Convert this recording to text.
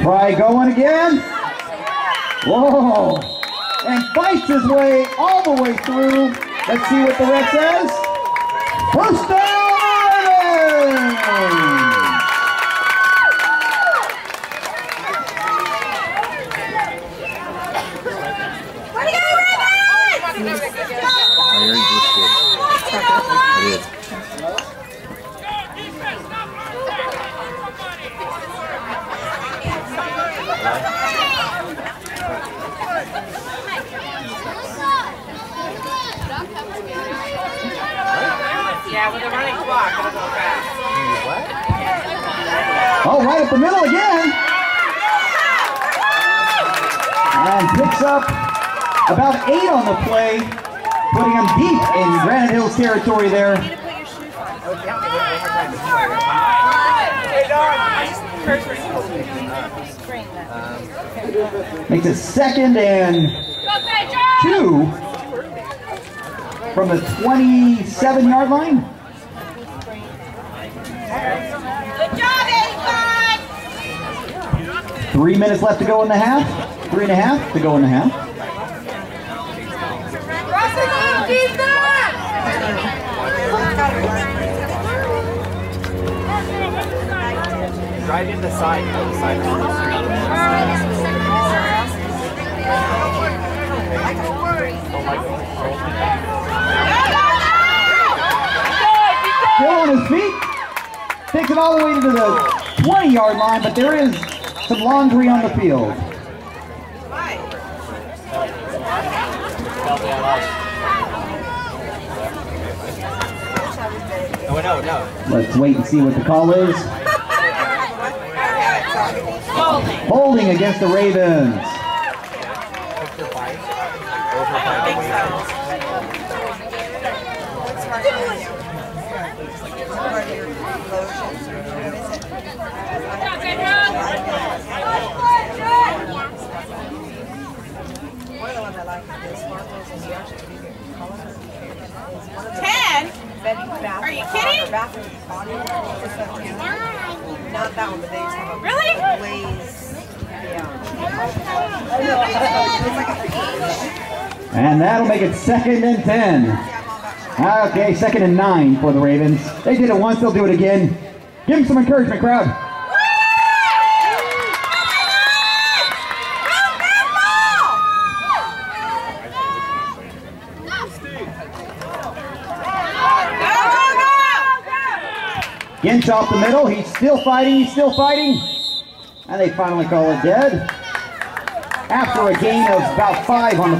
Fry going again. Whoa. And fights his way all the way through. Let's see what the ref says. First down! Yeah, with a running clock, it'll go fast. What? Oh, right up the middle again. And picks up about 8 on the play, putting him deep in Granite Hills territory there. Makes it 2nd and 2 from the 27-yard line. Good job, 85! 3 minutes left to go in the half. 3.5 to go in the half. Drive in the side, the side of the Still on his feet. Takes it all the way to the 20-yard line, but there is some laundry on the field. No. Let's wait and see what the call is. Holding against the Ravens. Are you kidding? Not that one, but they just have a Really? blaze. And that'll make it 2nd and 10. Okay, 2nd and 9 for the Ravens. They did it once, they'll do it again. Give them some encouragement, crowd. Ginch off the middle, he's still fighting, and they finally call it dead. After a gain of about 5 on the